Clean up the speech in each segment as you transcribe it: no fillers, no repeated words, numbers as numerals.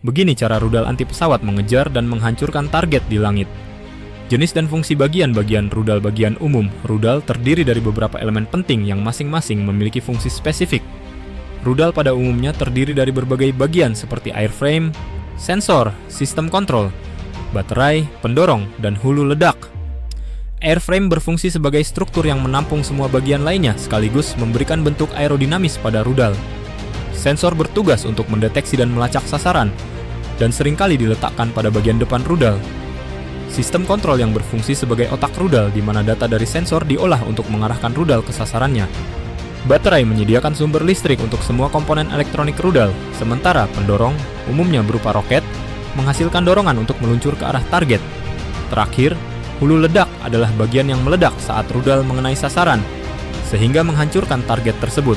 Begini cara rudal anti pesawat mengejar dan menghancurkan target di langit. Jenis dan fungsi bagian-bagian rudal bagian umum. Rudal terdiri dari beberapa elemen penting yang masing-masing memiliki fungsi spesifik. Rudal pada umumnya terdiri dari berbagai bagian seperti airframe, sensor, sistem kontrol, baterai, pendorong, dan hulu ledak. Airframe berfungsi sebagai struktur yang menampung semua bagian lainnya sekaligus memberikan bentuk aerodinamis pada rudal. Sensor bertugas untuk mendeteksi dan melacak sasaran, dan seringkali diletakkan pada bagian depan rudal. Sistem kontrol yang berfungsi sebagai otak rudal di mana data dari sensor diolah untuk mengarahkan rudal ke sasarannya. Baterai menyediakan sumber listrik untuk semua komponen elektronik rudal, sementara pendorong, umumnya berupa roket, menghasilkan dorongan untuk meluncur ke arah target. Terakhir, hulu ledak adalah bagian yang meledak saat rudal mengenai sasaran, sehingga menghancurkan target tersebut.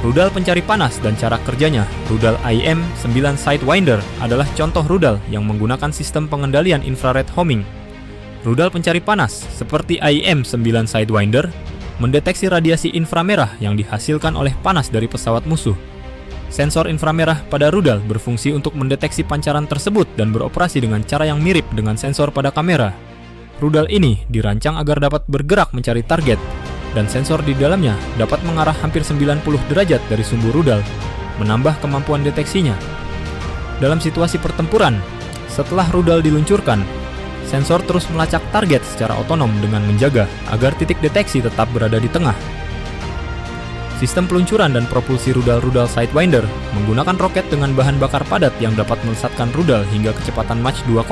Rudal pencari panas dan cara kerjanya. Rudal IM-9 Sidewinder adalah contoh rudal yang menggunakan sistem pengendalian infrared homing. Rudal pencari panas seperti IM-9 Sidewinder mendeteksi radiasi inframerah yang dihasilkan oleh panas dari pesawat musuh. Sensor inframerah pada rudal berfungsi untuk mendeteksi pancaran tersebut dan beroperasi dengan cara yang mirip dengan sensor pada kamera. Rudal ini dirancang agar dapat bergerak mencari target, dan sensor di dalamnya dapat mengarah hampir 90 derajat dari sumbu rudal, menambah kemampuan deteksinya. Dalam situasi pertempuran, setelah rudal diluncurkan, sensor terus melacak target secara otonom dengan menjaga agar titik deteksi tetap berada di tengah. Sistem peluncuran dan propulsi rudal-rudal Sidewinder menggunakan roket dengan bahan bakar padat yang dapat melesatkan rudal hingga kecepatan Mach 2,5.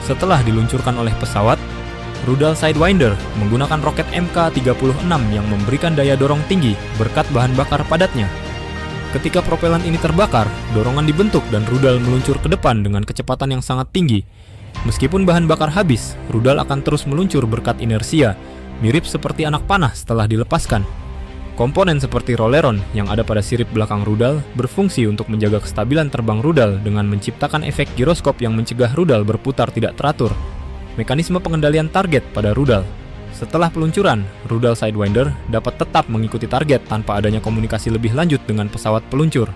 Setelah diluncurkan oleh pesawat, rudal Sidewinder menggunakan roket Mk-36 yang memberikan daya dorong tinggi berkat bahan bakar padatnya. Ketika propelan ini terbakar, dorongan dibentuk dan rudal meluncur ke depan dengan kecepatan yang sangat tinggi. Meskipun bahan bakar habis, rudal akan terus meluncur berkat inersia, mirip seperti anak panah setelah dilepaskan. Komponen seperti rolleron yang ada pada sirip belakang rudal berfungsi untuk menjaga kestabilan terbang rudal dengan menciptakan efek giroskop yang mencegah rudal berputar tidak teratur. Mekanisme pengendalian target pada rudal. Setelah peluncuran, rudal Sidewinder dapat tetap mengikuti target tanpa adanya komunikasi lebih lanjut dengan pesawat peluncur.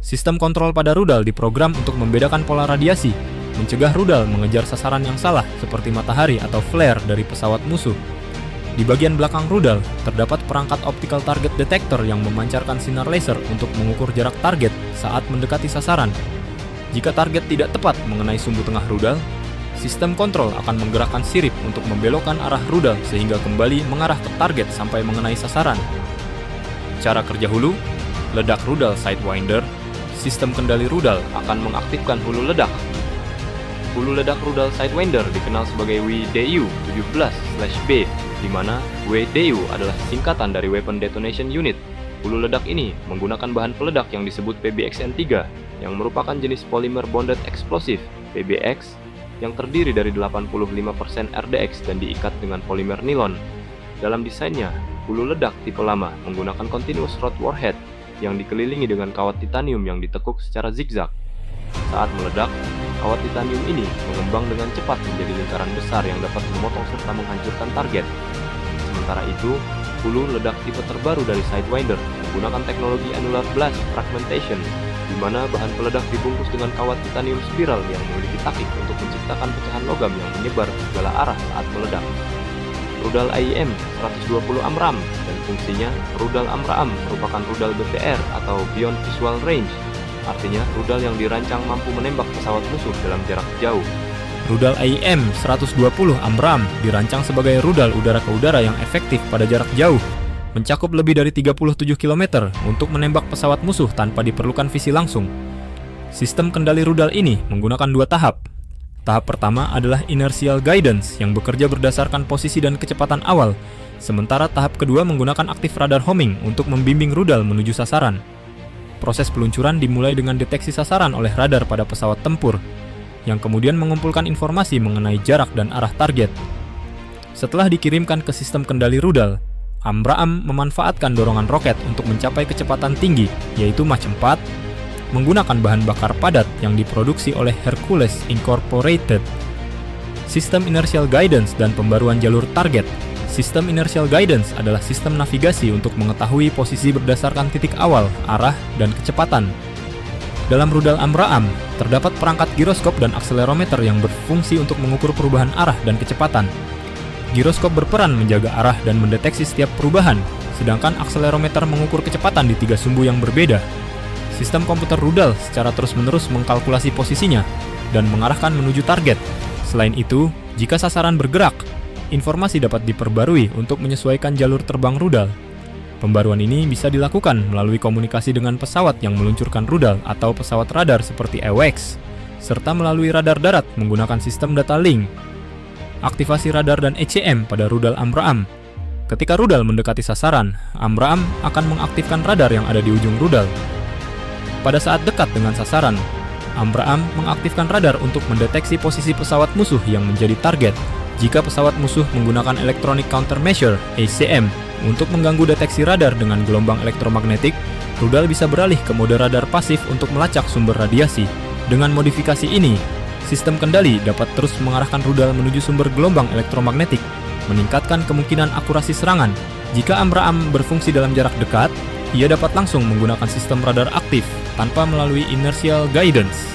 Sistem kontrol pada rudal diprogram untuk membedakan pola radiasi, mencegah rudal mengejar sasaran yang salah seperti matahari atau flare dari pesawat musuh. Di bagian belakang rudal, terdapat perangkat optical target detector yang memancarkan sinar laser untuk mengukur jarak target saat mendekati sasaran. Jika target tidak tepat mengenai sumbu tengah rudal, sistem kontrol akan menggerakkan sirip untuk membelokkan arah rudal sehingga kembali mengarah ke target sampai mengenai sasaran. Cara kerja hulu, ledak rudal Sidewinder, sistem kendali rudal akan mengaktifkan hulu ledak. Hulu ledak rudal Sidewinder dikenal sebagai WDU-17/B, di mana WDU adalah singkatan dari Weapon Detonation Unit. Hulu ledak ini menggunakan bahan peledak yang disebut PBXN-3, yang merupakan jenis Polymer Bonded Explosive, PBX, yang terdiri dari 85% RDX dan diikat dengan polimer nilon. Dalam desainnya, hulu ledak tipe lama menggunakan continuous rod warhead yang dikelilingi dengan kawat titanium yang ditekuk secara zigzag. Saat meledak, kawat titanium ini mengembang dengan cepat menjadi lingkaran besar yang dapat memotong serta menghancurkan target. Sementara itu, hulu ledak tipe terbaru dari Sidewinder menggunakan teknologi annular blast fragmentation, di mana bahan peledak dibungkus dengan kawat titanium spiral yang memiliki takik untuk menciptakan pecahan logam yang menyebar ke segala arah saat meledak. Rudal IM-120 AMRAAM dan fungsinya, rudal AMRAAM merupakan rudal BVR atau Beyond Visual Range, artinya rudal yang dirancang mampu menembak pesawat musuh dalam jarak jauh. Rudal IM-120 AMRAAM dirancang sebagai rudal udara ke udara yang efektif pada jarak jauh, mencakup lebih dari 37 km untuk menembak pesawat musuh tanpa diperlukan visi langsung. Sistem kendali rudal ini menggunakan dua tahap. Tahap pertama adalah inertial guidance yang bekerja berdasarkan posisi dan kecepatan awal, sementara tahap kedua menggunakan aktif radar homing untuk membimbing rudal menuju sasaran. Proses peluncuran dimulai dengan deteksi sasaran oleh radar pada pesawat tempur, yang kemudian mengumpulkan informasi mengenai jarak dan arah target. Setelah dikirimkan ke sistem kendali rudal, AMRAAM memanfaatkan dorongan roket untuk mencapai kecepatan tinggi, yaitu Mach 4, menggunakan bahan bakar padat yang diproduksi oleh Hercules Incorporated. Sistem inertial guidance dan pembaruan jalur target. Sistem inertial guidance adalah sistem navigasi untuk mengetahui posisi berdasarkan titik awal, arah, dan kecepatan. Dalam rudal Amra-Am, terdapat perangkat giroskop dan akselerometer yang berfungsi untuk mengukur perubahan arah dan kecepatan. Giroskop berperan menjaga arah dan mendeteksi setiap perubahan, sedangkan akselerometer mengukur kecepatan di 3 sumbu yang berbeda. Sistem komputer rudal secara terus-menerus mengkalkulasi posisinya dan mengarahkan menuju target. Selain itu, jika sasaran bergerak, informasi dapat diperbarui untuk menyesuaikan jalur terbang rudal. Pembaruan ini bisa dilakukan melalui komunikasi dengan pesawat yang meluncurkan rudal atau pesawat radar seperti AWACS, serta melalui radar darat menggunakan sistem data link. Aktivasi radar dan ECM pada rudal Amra-Am. Ketika rudal mendekati sasaran, Amra-Am akan mengaktifkan radar yang ada di ujung rudal. Pada saat dekat dengan sasaran, Amra-Am mengaktifkan radar untuk mendeteksi posisi pesawat musuh yang menjadi target. Jika pesawat musuh menggunakan Electronic Countermeasure (ECM) untuk mengganggu deteksi radar dengan gelombang elektromagnetik, rudal bisa beralih ke mode radar pasif untuk melacak sumber radiasi. Dengan modifikasi ini, sistem kendali dapat terus mengarahkan rudal menuju sumber gelombang elektromagnetik, meningkatkan kemungkinan akurasi serangan. Jika Amra-Am berfungsi dalam jarak dekat, ia dapat langsung menggunakan sistem radar aktif tanpa melalui inertial guidance.